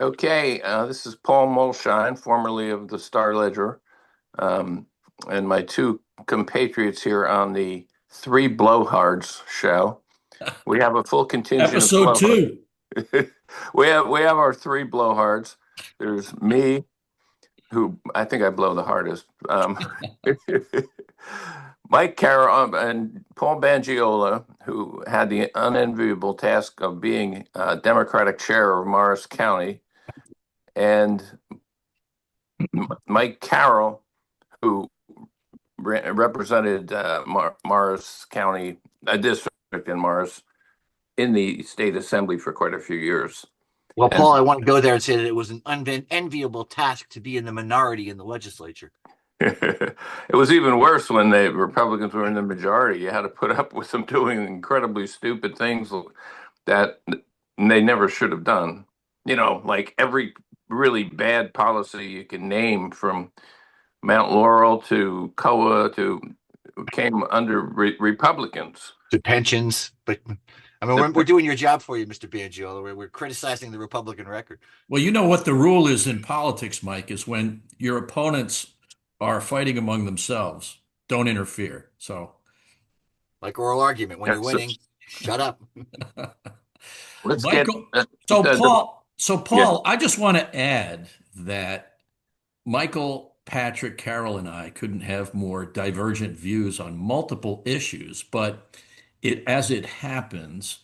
Okay, this is Paul Mulshine, formerly of the Star Ledger, um, and my two compatriots here on the Three Blowhards show. We have a full contingent of Episode blowhards. two. We have our three blowhards. There's me, who I think I blow the hardest. Mike Carroll and Paul Bangiola, who had the unenviable task of being Democratic chair of Morris County, and Mike Carroll, who represented Morris County, a district in Morris, in the state assembly for quite a few years. Well, And Paul, I want to go there and say that it was an enviable task to be in the minority in the legislature. it was even worse when the Republicans were in the majority. You had to put up with them doing incredibly stupid things that they never should have done. Like every really bad policy you can name, from Mount Laurel to COA to came under Republicans. To pensions, but I mean, The, we're doing your job for you, Mr. Bangiola. We're criticizing the Republican record. Well, you know what the rule is in politics, Mike, is when your opponents are fighting among themselves, don't interfere. So Like oral argument, when yeah, you're so winning, shut up. let's get Michael, so the Paul, so yeah. Paul, I just want to add that Michael, Patrick, Carol, and I couldn't have more divergent views on multiple issues, but as it happens,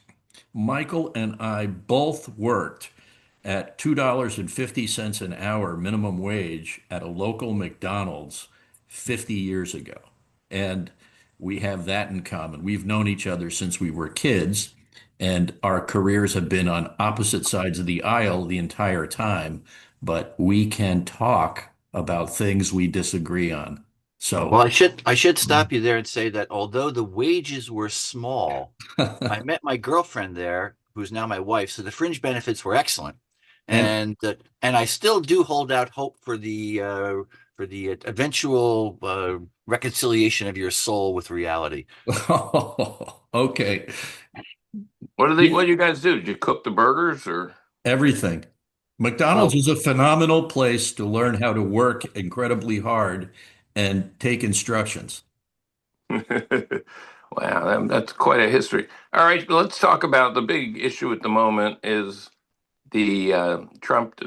Michael and I both worked at $2.50 an hour minimum wage at a local McDonald's 50 years ago. And we have that in common. We've known each other since we were kids, and our careers have been on opposite sides of the aisle the entire time, but we can talk about things we disagree on. Well, So, I should stop you there and say that although the wages were small, I met my girlfriend there, who's now my wife, so the fringe benefits were excellent, and and I still do hold out hope for the eventual reconciliation of your soul with reality. okay. What do you guys do? Did you cook the burgers or? Everything. McDonald's Well, is a phenomenal place to learn how to work incredibly hard and take instructions. Wow, that's quite a history. All right, let's talk about the big issue at the moment is the Trump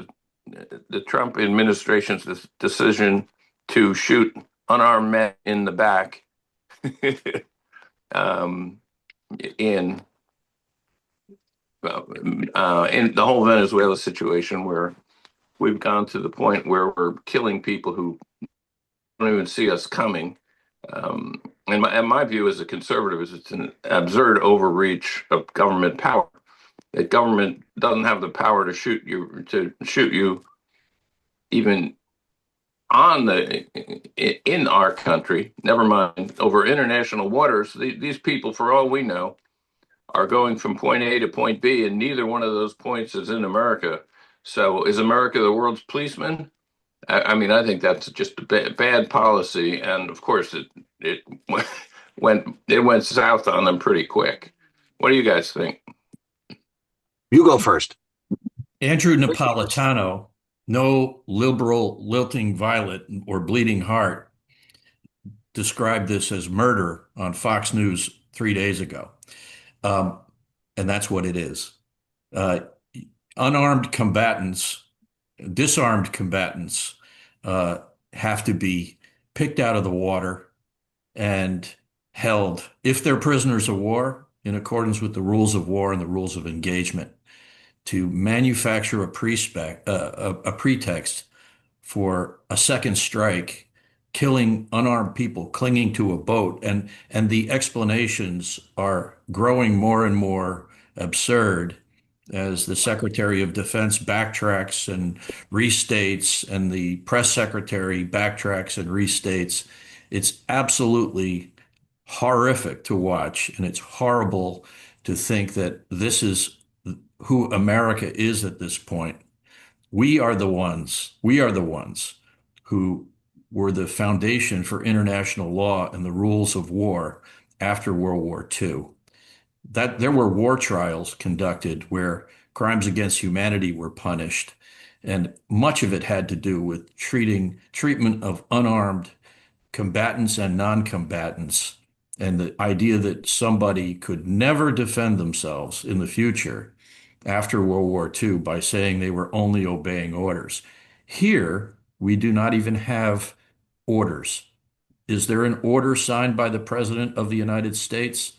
administration's decision to shoot unarmed men in the back um, in in the whole Venezuela situation, where we've gone to the point where we're killing people who don't even see us coming. And my view as a conservative is it's an absurd overreach of government power. That government doesn't have the power to shoot you even on the in our country. Never mind over international waters. These people, for all we know, are going from point A to point B, and neither one of those points is in America. So, is America the world's policeman? I mean, I think that's just a bad policy, and of course, it went south on them pretty quick. What do you guys think? you go first. Andrew Napolitano, no liberal lilting violet or bleeding heart, described this as murder on Fox News 3 days ago. Um, and that's what it is. Uh, unarmed combatants, disarmed combatants uh, have to be picked out of the water and held, if they're prisoners of war, in accordance with the rules of war and the rules of engagement. To manufacture a pretext for a second strike, killing unarmed people clinging to a boat, and the explanations are growing more and more absurd as the Secretary of Defense backtracks and restates, and the press secretary backtracks and restates. It's absolutely horrific to watch, and it's horrible to think that this is who America is at this point. We are the ones who were the foundation for international law and the rules of war after World War II. That there were war trials conducted where crimes against humanity were punished. And much of it had to do with treatment of unarmed combatants and non-combatants, and the idea that somebody could never defend themselves in the future after World War II by saying they were only obeying orders. Here, we do not even have orders. Is there an order signed by the President of the United States?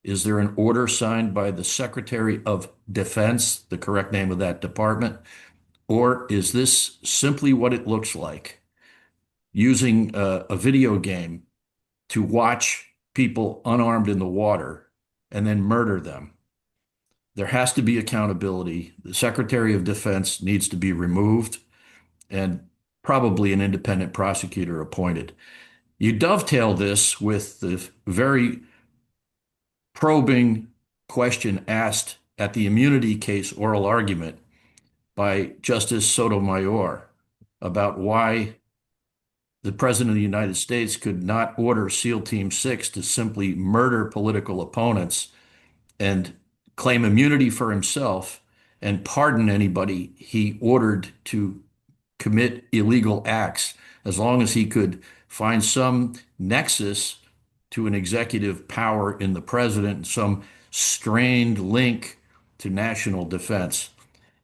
Is there an order signed by the Secretary of Defense, the correct name of that department? Or is this simply what it looks like? Using a video game to watch people unarmed in the water and then murder them. There has to be accountability. The Secretary of Defense needs to be removed and probably an independent prosecutor appointed. You dovetail this with the very probing question asked at the immunity case oral argument by Justice Sotomayor about why the President of the United States could not order SEAL Team 6 to simply murder political opponents and claim immunity for himself and pardon anybody he ordered to commit illegal acts, as long as he could find some nexus to an executive power in the president, some strained link to national defense.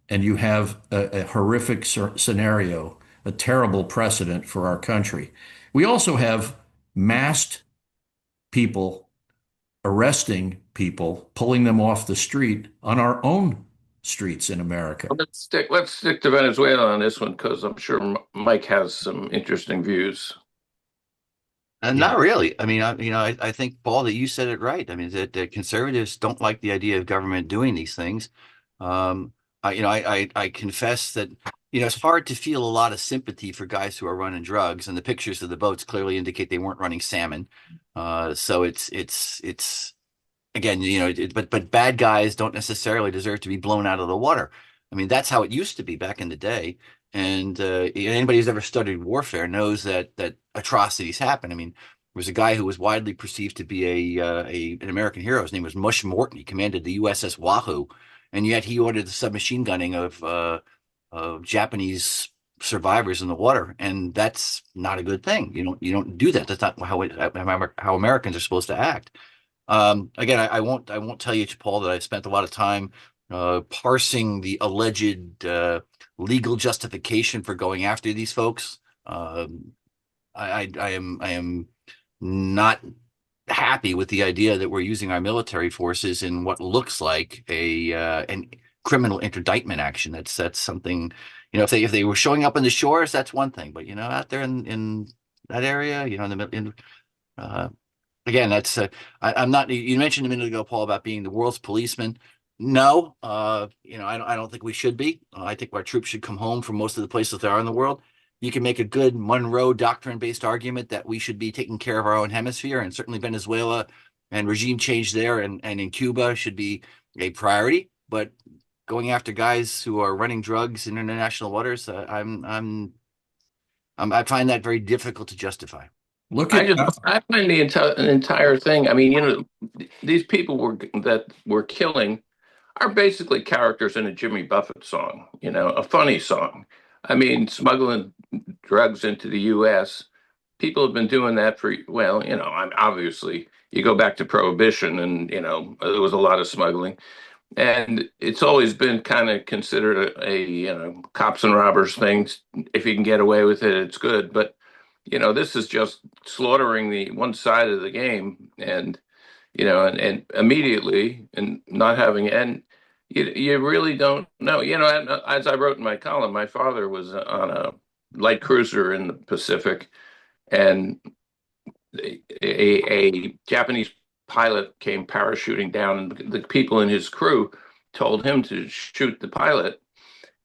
And you have a horrific scenario, a terrible precedent for our country. We also have masked people arresting people, pulling them off the street on our own streets in America. Let's stick to Venezuela on this one because I'm sure Mike has some interesting views. And Yeah. not really. I mean, I think, Paul, that you said it right. I mean, that conservatives don't like the idea of government doing these things. I confess that, it's hard to feel a lot of sympathy for guys who are running drugs, and the pictures of the boats clearly indicate they weren't running salmon. So it's again, but bad guys don't necessarily deserve to be blown out of the water. I mean, that's how it used to be back in the day. And anybody who's ever studied warfare knows that atrocities happen. I mean, there was a guy who was widely perceived to be an American hero. His name was Mush Morton. He commanded the USS Wahoo, and yet he ordered the submachine gunning of Japanese survivors in the water, and that's not a good thing. You don't do that. That's not how Americans are supposed to act. Again, I won't tell you, Paul, that I've spent a lot of time parsing the alleged legal justification for going after these folks. I am not happy with the idea that we're using our military forces in what looks like an criminal interdictment action. That's something, if they were showing up in the shores, that's one thing, but out there in that area, again, that's I'm not. You mentioned a minute ago, Paul, about being the world's policeman. No, I don't think we should be. I think our troops should come home from most of the places they are in the world. You can make a good Monroe Doctrine-based argument that we should be taking care of our own hemisphere, and certainly Venezuela and regime change there and in Cuba should be a priority. But going after guys who are running drugs in international waters, I find that very difficult to justify. Look I at just I find the entire thing. I mean, these people that we're killing are basically characters in a Jimmy Buffett song, a funny song. I mean, smuggling drugs into the U.S. People have been doing that for, well, obviously you go back to Prohibition and, there was a lot of smuggling. And it's always been kind of considered cops and robbers things. If you can get away with it, it's good. But, this is just slaughtering the one side of the game and, and immediately and not having, and you really don't know. As I wrote in my column, my father was on a light cruiser in the Pacific, and a Japanese pilot came parachuting down, and the people in his crew told him to shoot the pilot,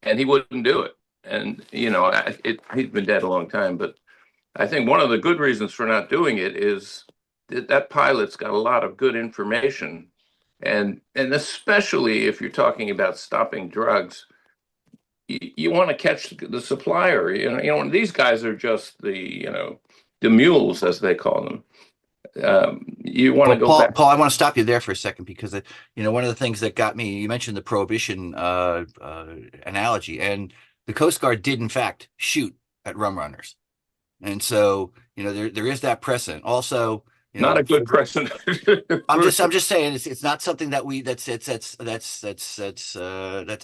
and he wouldn't do it. And he'd been dead a long time, but I think one of the good reasons for not doing it is that pilot's got a lot of good information, and especially if you're talking about stopping drugs, you want to catch the supplier. These guys are just the mules, as they call them. You want to Well, go Paul, back. Paul, I want to stop you there for a second because one of the things that got me, you mentioned the prohibition analogy, and the Coast Guard did in fact shoot at rum runners. And so, there is that precedent. Also, Not a good precedent. I'm just saying it's not something that that's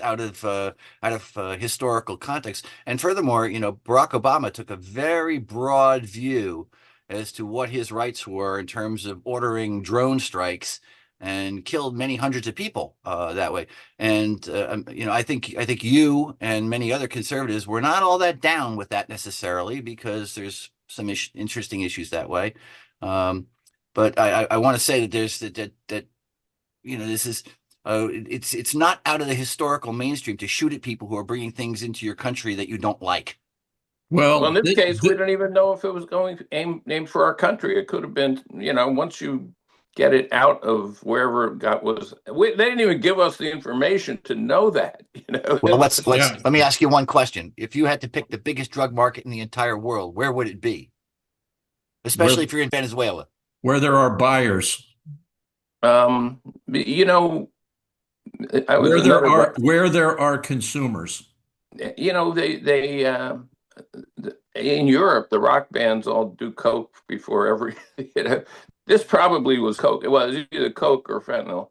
out of historical context. And furthermore, Barack Obama took a very broad view as to what his rights were in terms of ordering drone strikes and killed many hundreds of people that way. And I think you and many other conservatives were not all that down with that necessarily because there's some interesting issues that way. Um, but I want to say that there's that this is it's not out of the historical mainstream to shoot at people who are bringing things into your country that you don't like. Well, in Well, this case, we don't even know if it was going aimed for our country. It could have been, once you get it out of wherever it they didn't even give us the information to know that. Well, yeah, let me ask you one question. If you had to pick the biggest drug market in the entire world, where would it be? where Especially if you're in Venezuela. where there are buyers, You know, I was another. where there are consumers. They in Europe, the rock bands all do coke before every. You know, this probably was coke. It was either coke or fentanyl,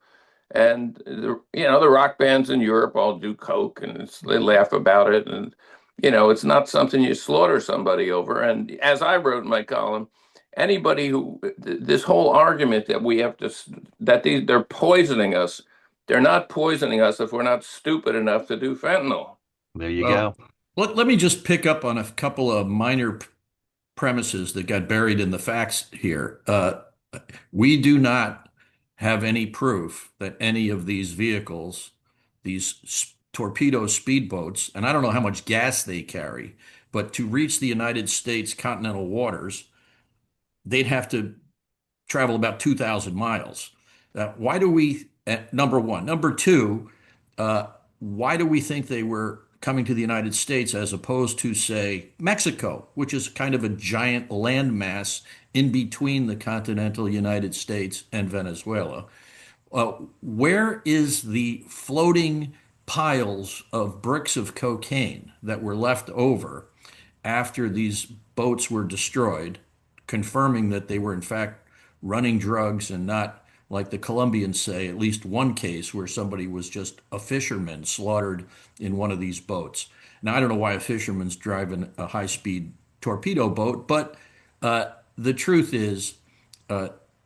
and the rock bands in Europe all do coke, and they laugh about it, and it's not something you slaughter somebody over. And as I wrote in my column, anybody who this whole argument that we have to that they're poisoning us, they're not poisoning us if we're not stupid enough to do fentanyl. There you Well, go. let me just pick up on a couple of minor premises that got buried in the facts here. We do not have any proof that any of these vehicles, these torpedo speedboats, and I don't know how much gas they carry, but to reach the United States continental waters, they'd have to travel about 2,000 miles. Why do we, number one? Number two, why do we think they were coming to the United States as opposed to, say, Mexico, which is kind of a giant landmass in between the continental United States and Venezuela? Where is the floating piles of bricks of cocaine that were left over after these boats were destroyed, confirming that they were in fact running drugs and not, like the Colombians say, at least one case where somebody was just a fisherman slaughtered in one of these boats. Now, I don't know why a fisherman's driving a high-speed torpedo boat, but the truth is,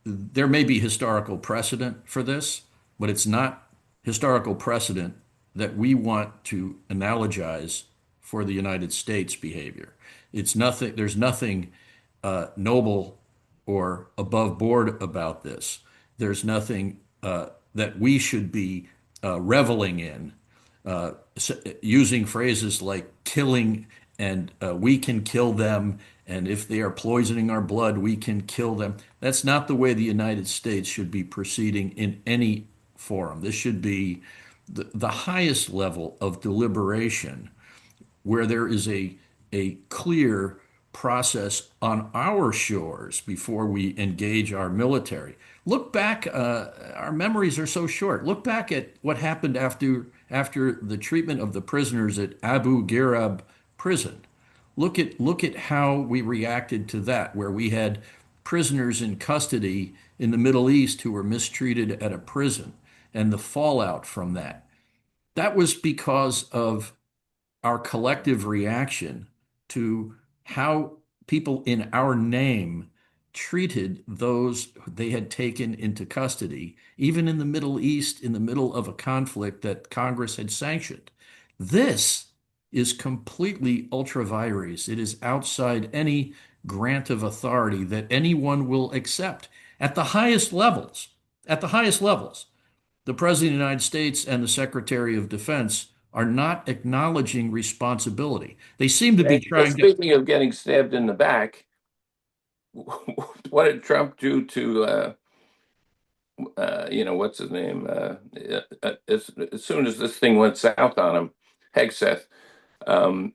there may be historical precedent for this, but it's not historical precedent that we want to analogize for the United States behavior. It's nothing, there's nothing noble or above board about this. There's nothing that we should be reveling in, using phrases like killing and we can kill them, and if they are poisoning our blood, we can kill them. That's not the way the United States should be proceeding in any forum. This should be the highest level of deliberation where there is a clear process on our shores before we engage our military. Look back, our memories are so short. Look back at what happened after the treatment of the prisoners at Abu Ghraib prison. Look at how we reacted to that, where we had prisoners in custody in the Middle East who were mistreated at a prison, and the fallout from that. That was because of our collective reaction to how people in our name treated those they had taken into custody, even in the Middle East, in the middle of a conflict that Congress had sanctioned. This is completely ultra vires. It is outside any grant of authority that anyone will accept at the highest levels. At the highest levels, the President of the United States and the Secretary of Defense are not acknowledging responsibility. They seem to be trying to. Speaking of getting stabbed in the back, what did Trump do to, what's his name? As soon as this thing went south on him, Hegseth. Um,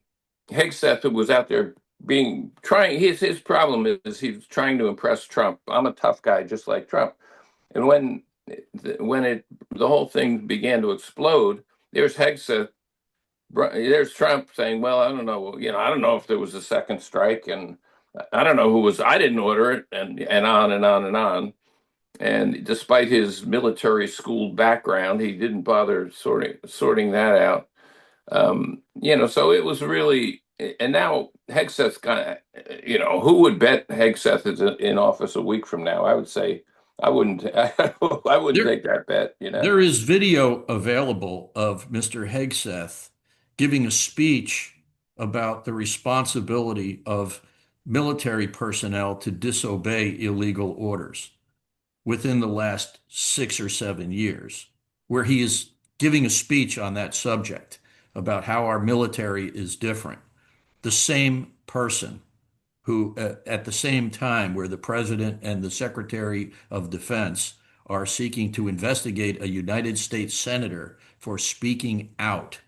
Hegseth was out there trying. His problem is he's trying to impress Trump. I'm a tough guy, just like Trump. And when the whole thing began to explode, there's Hegseth There's Trump saying, "Well, I don't know. I don't know if there was a second strike, and I don't know who was. I didn't order it," and on and on and on. And despite his military school background, he didn't bother sorting that out. So it was really. And now Hegseth's kind of, who would bet Hegseth is in office a week from now? I would say I wouldn't. I wouldn't There, take that bet. there is video available of Mr. Hegseth giving a speech about the responsibility of military personnel to disobey illegal orders within the last 6 or 7 years, where he is giving a speech on that subject about how our military is different. The same person who, at the same time, where the president and the secretary of defense are seeking to investigate a United States senator for speaking out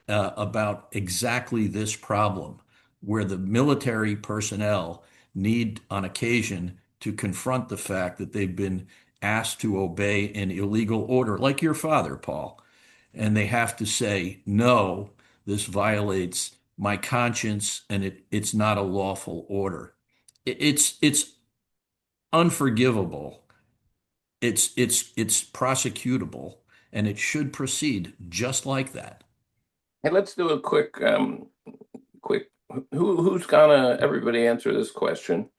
about exactly this problem, where the military personnel need, on occasion, to confront the fact that they've been asked to obey an illegal order, like your father, Paul, and they have to say, no, this violates my conscience and it's not a lawful order. It's unforgivable. It's prosecutable, and it should proceed just like that. Hey, let's do a quick. Who's gonna? Everybody answer this question.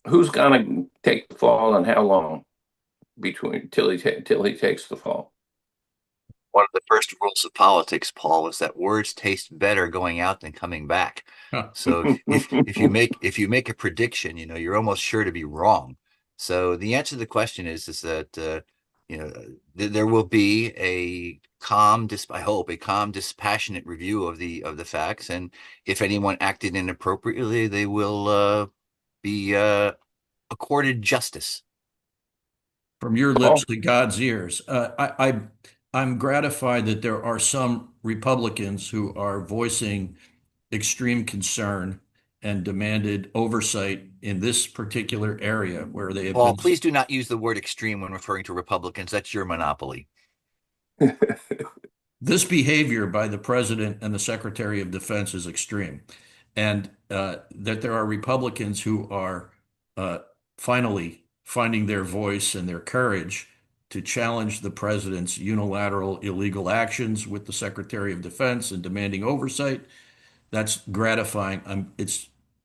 Who's gonna take the fall, and how long between till he takes the fall? One of the first rules of politics, Paul, is that words taste better going out than coming back. So if you make a prediction, you're almost sure to be wrong. So the answer to the question is that there will be a calm, I hope, a calm, dispassionate review of the facts, and if anyone acted inappropriately, they will be accorded justice. From your lips Paul? to God's ears. I'm gratified that there are some Republicans who are voicing extreme concern and demanded oversight in this particular area where they have Paul, been. please do not use the word extreme when referring to Republicans. That's your monopoly. This behavior by the president and the secretary of defense is extreme, and that there are Republicans who are uh, finally finding their voice and their courage to challenge the president's unilateral illegal actions with the secretary of defense and demanding oversight. That's gratifying.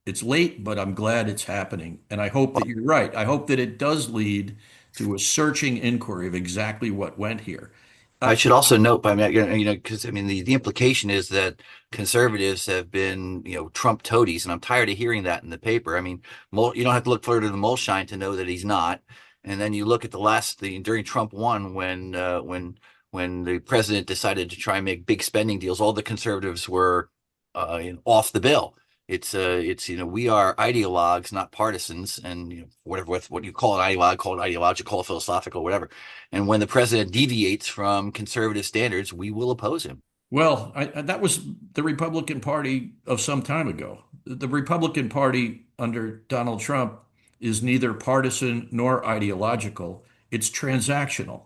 It's late, but I'm glad it's happening, and I hope that you're right. I hope that it does lead to a searching inquiry of exactly what went here. I Uh, should also note, I mean, because I mean, the implication is that conservatives have been, Trump toadies, and I'm tired of hearing that in the paper. I mean, you don't have to look further than Molshine to know that he's not. And then you look at during Trump one, when the president decided to try and make big spending deals, all the conservatives were off the bill. It's we are ideologues, not partisans, and whatever what you call an ideologue, call it ideological, call it philosophical, whatever. And when the president deviates from conservative standards, we will oppose him. Well, that was the Republican Party of some time ago. The Republican Party under Donald Trump is neither partisan nor ideological. It's transactional.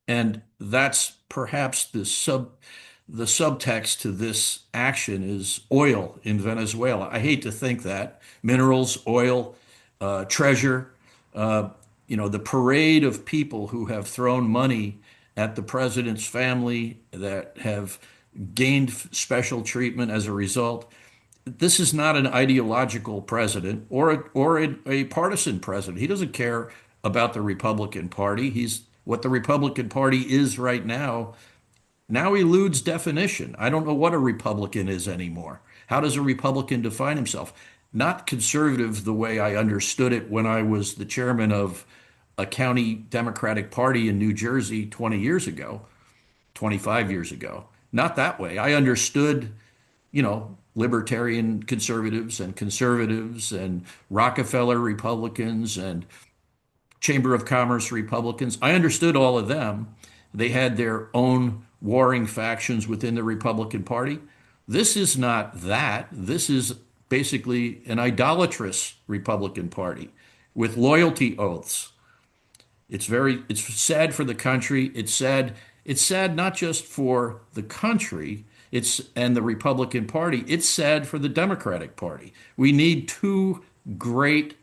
And that's perhaps the subtext to this action is oil in Venezuela. I hate to think that minerals, oil, treasure, uh, the parade of people who have thrown money at the president's family that have gained special treatment as a result. This is not an ideological president or a partisan president. He doesn't care about the Republican Party. He's what the Republican Party is right now eludes definition. I don't know what a Republican is anymore. How does a Republican define himself? Not conservative the way I understood it when I was the chairman of a county Democratic Party in New Jersey 20 years ago, 25 years ago. Not that way. I understood, libertarian conservatives and Rockefeller Republicans and Chamber of Commerce Republicans. I understood all of them. They had their own warring factions within the Republican Party. This is not that. This is basically an idolatrous Republican Party with loyalty oaths. It's sad for the country. It's sad not just for the country, and the Republican Party. It's sad for the Democratic Party. We need two great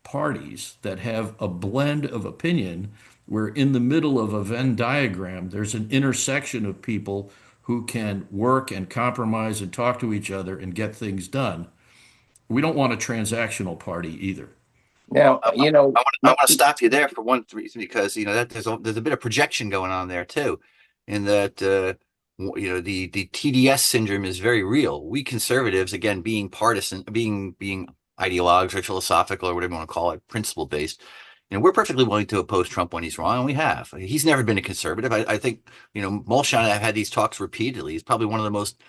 parties that have a blend of opinion where in the middle of a Venn diagram, there's an intersection of people who can work and compromise and talk to each other and get things done. We don't want a transactional party either. Now, I want to stop you there for one reason, because that there's a bit of projection going on there too, in that the TDS syndrome is very real. We conservatives, again, being partisan, being ideologues or philosophical or whatever you want to call it, principle based, we're perfectly willing to oppose Trump when he's wrong, and we have. He's never been a conservative. I think Mulshon and I have had these talks repeatedly. He's probably one of the most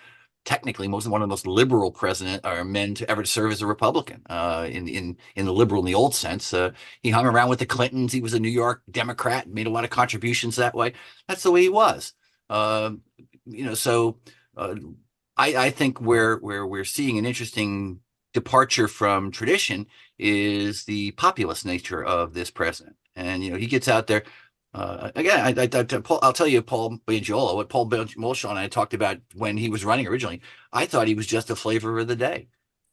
technically one of the most liberal president or men to ever serve as a Republican, in the liberal in the old sense. He hung around with the Clintons. He was a New York Democrat, made a lot of contributions that way. That's the way he was. Uh, so I think where we're seeing an interesting departure from tradition is the populist nature of this president. And he gets out there. Again, I'll tell you, Paul Bangiolo, what Paul Molshon and I talked about when he was running originally. I thought he was just a flavor of the day,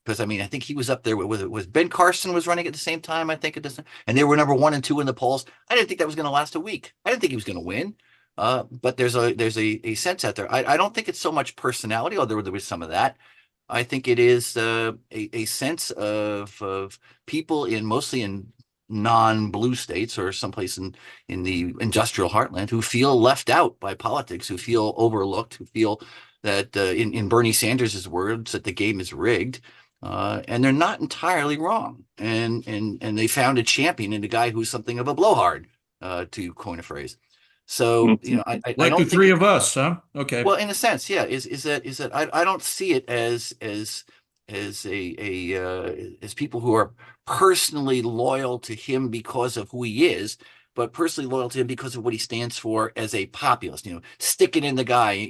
because I think he was up there with Ben Carson was running at the same time. I think and they were number 1 and 2 in the polls. I didn't think that was going to last a week. I didn't think he was going to win. But there's a sense out there. I don't think it's so much personality, although there was some of that. I think it is a sense of people mostly in non-blue states or someplace in the industrial heartland who feel left out by politics, who feel overlooked, who feel that in Bernie Sanders' words that the game is rigged, and they're not entirely wrong. And they found a champion in a guy who's something of a blowhard, to coin a phrase. So I Like don't the think three of us, huh? Okay. well, in a sense, yeah. Is that I don't see it as people who are personally loyal to him because of who he is, but personally loyal to him because of what he stands for as a populist. Stick it in the guy.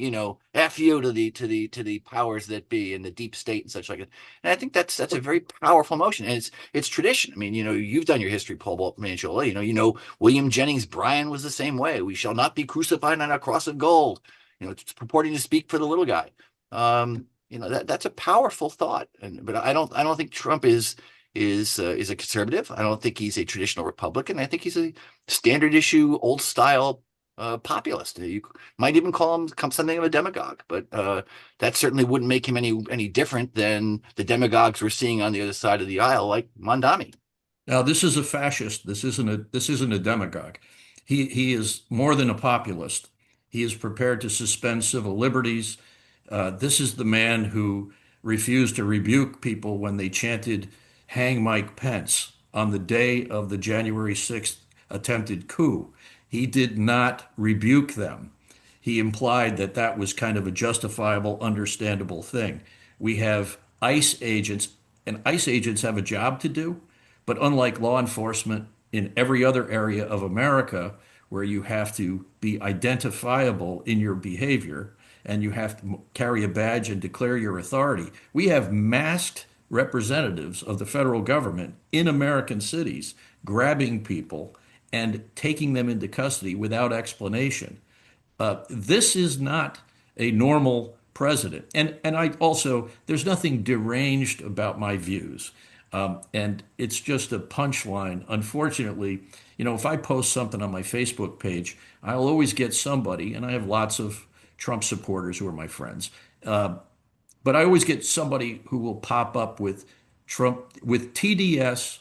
F you to the powers that be and the deep state and such like it. And I think that's a very powerful motion, and it's tradition. You've done your history, Paul Manchola. William Jennings Bryan was the same way. We shall not be crucified on a cross of gold. It's purporting to speak for the little guy. That's a powerful thought. But I don't think Trump is a conservative. I don't think he's a traditional Republican. I think he's a standard issue, old style populist. You might even call him something of a demagogue, but that certainly wouldn't make him any different than the demagogues we're seeing on the other side of the aisle, like Mondami. Now, this is a fascist. This isn't a demagogue. He is more than a populist. He is prepared to suspend civil liberties. This is the man who refused to rebuke people when they chanted "Hang Mike Pence" on the day of the January 6th attempted coup. He did not rebuke them. He implied that that was kind of a justifiable, understandable thing. We have ICE agents, and ICE agents have a job to do, but unlike law enforcement in every other area of America, where you have to be identifiable in your behavior and you have to carry a badge and declare your authority, we have masked representatives of the federal government in American cities grabbing people and taking them into custody without explanation. This is not a normal president. And I also, there's nothing deranged about my views. And it's just a punchline. Unfortunately, if I post something on my Facebook page, I'll always get somebody, and I have lots of Trump supporters who are my friends, but I always get somebody who will pop up with Trump, with TDS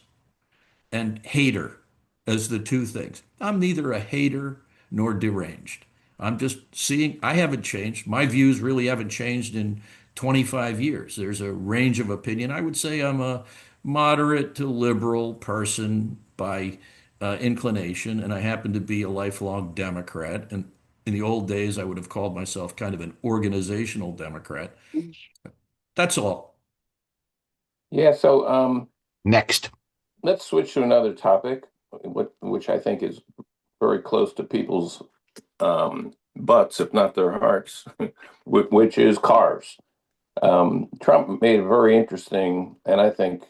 and hater as the two things. I'm neither a hater nor deranged. I'm just seeing, I haven't changed. My views really haven't changed in 25 years. There's a range of opinion. I would say I'm a moderate to liberal person by inclination, and I happen to be a lifelong Democrat. And in the old days, I would have called myself kind of an organizational Democrat. That's all. Yeah, so Next. let's switch to another topic, which I think is very close to people's butts, if not their hearts, which is cars. Trump made a very interesting and I think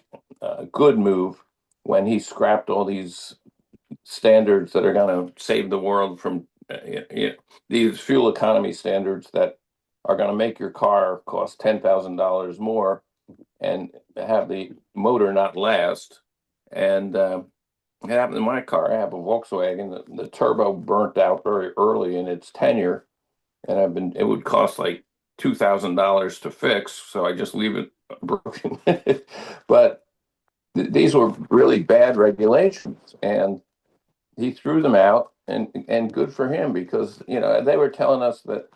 good move when he scrapped all these standards that are going to save the world from these fuel economy standards that are going to make your car cost $10,000 more and have the motor not last. And it happened in my car. I have a Volkswagen. The turbo burnt out very early in its tenure, and it would cost like $2,000 to fix. So I just leave it broken. But these were really bad regulations, and he threw them out, and good for him, because they were telling us that,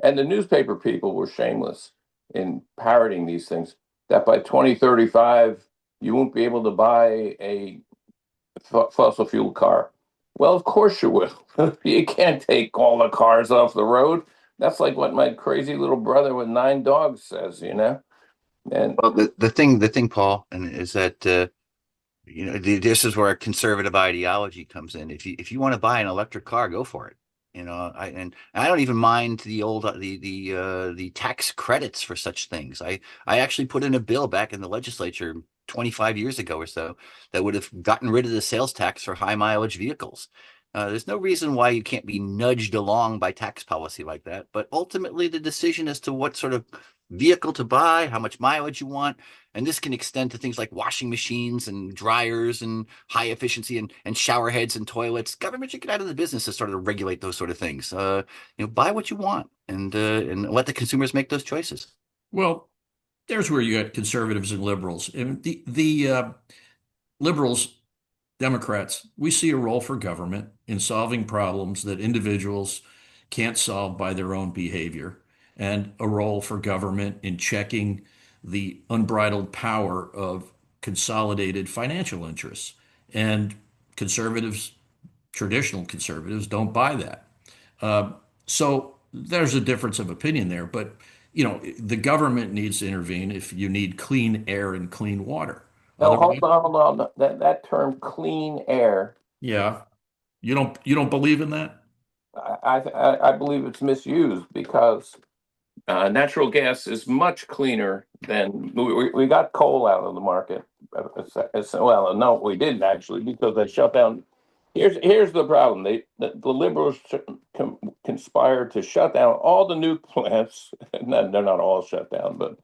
and the newspaper people were shameless in parroting these things, that by 2035 you won't be able to buy a fossil fuel car. Well, of course you will. You can't take all the cars off the road. That's like what my crazy little brother with 9 dogs says. And Well, the thing, Paul, and is that this is where conservative ideology comes in. If you want to buy an electric car, go for it. I don't even mind the tax credits for such things. I actually put in a bill back in the legislature 25 years ago or so that would have gotten rid of the sales tax for high mileage vehicles. There's no reason why you can't be nudged along by tax policy like that. But ultimately, the decision as to what sort of vehicle to buy, how much mileage you want, and this can extend to things like washing machines and dryers and high efficiency and shower heads and toilets. Government should get out of the business to sort of regulate those sort of things. Buy what you want and let the consumers make those choices. Well, there's where you got conservatives and liberals. And the liberals, Democrats, we see a role for government in solving problems that individuals can't solve by their own behavior, and a role for government in checking the unbridled power of consolidated financial interests. And conservatives, traditional conservatives, don't buy that. Uh, so there's a difference of opinion there, but the government needs to intervene if you need clean air and clean water. no, Otherwise, hold on. That term clean air, yeah, you don't believe in that? I believe it's misused, because natural gas is much cleaner than we got coal out of the market. Well, no, we didn't actually, because they shut down. Here's the problem. The liberals conspired to shut down all the nuke plants. No, they're not all shut down, but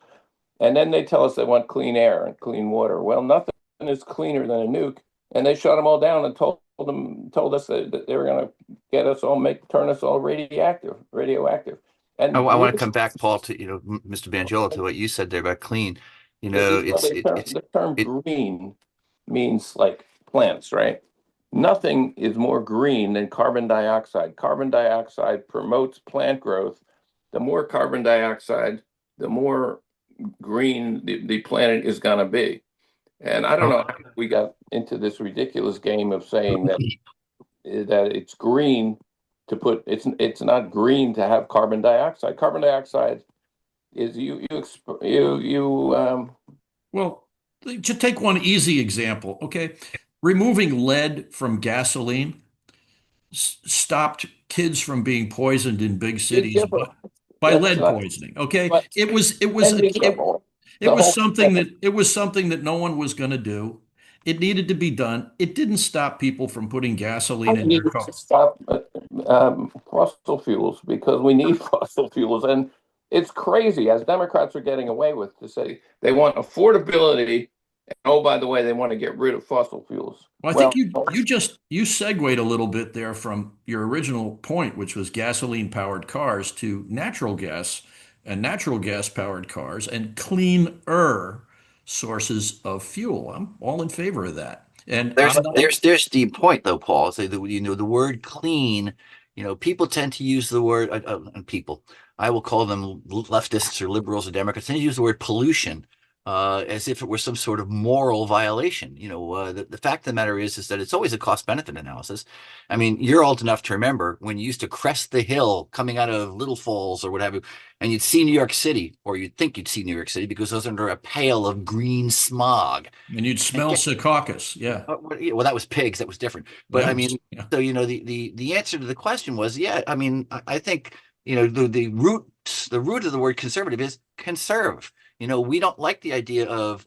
and then they tell us they want clean air and clean water. Well, nothing is cleaner than a nuke, and they shut them all down and told us that they were going to get us all, turn us all radioactive. I, And I want to come back, Paul, to Mr. Banjola, to what you said there about clean. the term it green means like plants, right? Nothing is more green than carbon dioxide. Carbon dioxide promotes plant growth. The more carbon dioxide, the more green the planet is going to be. And I don't know how we got into this ridiculous game of saying that it's green to put it's not green to have carbon dioxide. Carbon dioxide is Well, to take one easy example, okay, removing lead from gasoline stopped kids from being poisoned in big big cities difference. by That's lead not, poisoning. Okay, but ending it the was whole something that no one was going to do. It needed to be done. It didn't stop people from putting gasoline in we their need to car. stop fossil fuels, because we need fossil fuels. And it's crazy, as Democrats are getting away with, to say they want affordability. And, oh, by the way, they want to get rid of fossil fuels. Well, I think Well, you segued a little bit there from your original point, which was gasoline powered cars, to natural gas and natural gas powered cars and cleaner sources of fuel. I'm all in favor of that. And there's I'm not, there's the point though, Paul. Say the word clean. People tend to use the word people. I will call them leftists or liberals or Democrats. Tend to use the word pollution as if it were some sort of moral violation. The fact of the matter is that it's always a cost benefit analysis. I mean, you're old enough to remember when you used to crest the hill coming out of Little Falls or whatever, and you'd see New York City, or you'd think you'd see New York City because it was under a pale of green smog. and you'd smell Secaucus. Yeah. Well, that was pigs. That was different. But I That mean, was, yeah. so the answer to the question was, yeah. I mean, I think the root of the word conservative is conserve. We don't like the idea of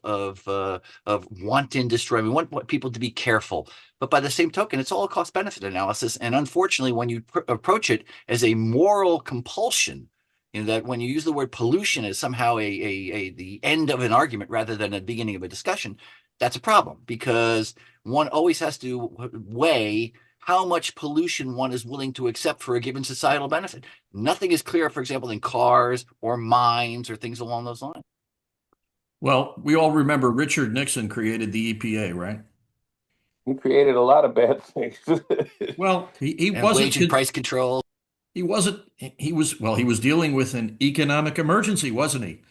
wanton destroy. We want people to be careful, but by the same token, it's all a cost benefit analysis. And unfortunately, when you approach it as a moral compulsion, that when you use the word pollution as somehow the end of an argument rather than a beginning of a discussion, that's a problem, because one always has to weigh how much pollution one is willing to accept for a given societal benefit. Nothing is clearer, for example, than cars or mines or things along those lines. Well, we all remember Richard Nixon created the EPA, right? He created a lot of bad things. Well, he And wasn't. wage and price control. He wasn't, he was, well, he was dealing with an economic emergency, wasn't he?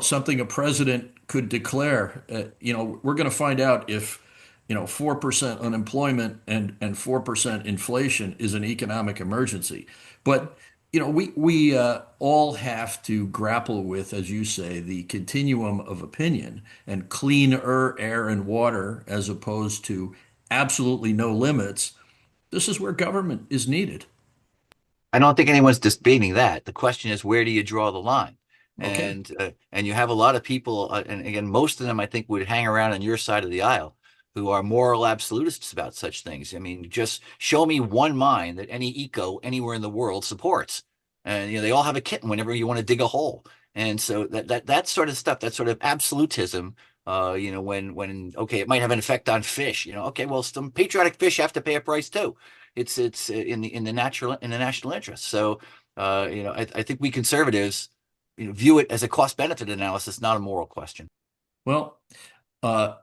Something a president could declare. We're going to find out if, 4% unemployment and 4% inflation is an economic emergency. But, we all have to grapple with, as you say, the continuum of opinion and cleaner air and water as opposed to absolutely no limits. This is where government is needed. I don't think anyone's disputing that. The question is, where do you draw the line? Okay. And you have a lot of people, and again, most of them I think would hang around on your side of the aisle, who are moral absolutists about such things. I mean, just show me one mine that any eco anywhere in the world supports, and they all have a kitten whenever you want to dig a hole. And so that sort of stuff, that sort of absolutism, when okay, it might have an effect on fish. Okay, well, some patriotic fish have to pay a price too. It's in the national interest. So I think we conservatives view it as a cost benefit analysis, not a moral question. Well, uh,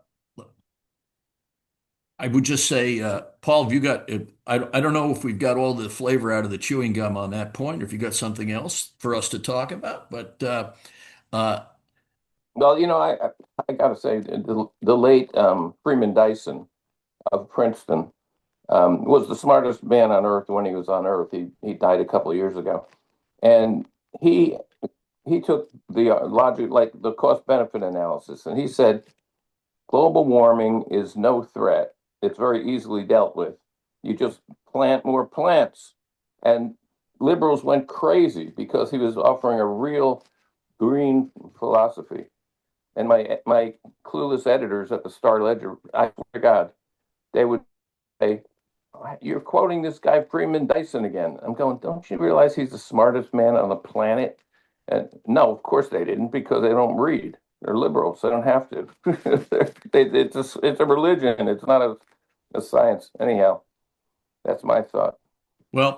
I would just say, Paul, have you got, I don't know if we've got all the flavor out of the chewing gum on that point, or if you got something else for us to talk about, but uh, Well, I got to say, the late Freeman Dyson of Princeton was the smartest man on earth when he was on earth. He died a couple of years ago, and he he took the logic, like the cost benefit analysis, and he said global warming is no threat. It's very easily dealt with. You just plant more plants, and liberals went crazy because he was offering a real green philosophy. And my clueless editors at the Star Ledger, I swear to God, they would say, "You're quoting this guy Freeman Dyson again." I'm going, "Don't you realize he's the smartest man on the planet?" And no, of course they didn't, because they don't read. They're liberals. They don't have to. It's a religion. It's not a science. Anyhow, that's my thought. well,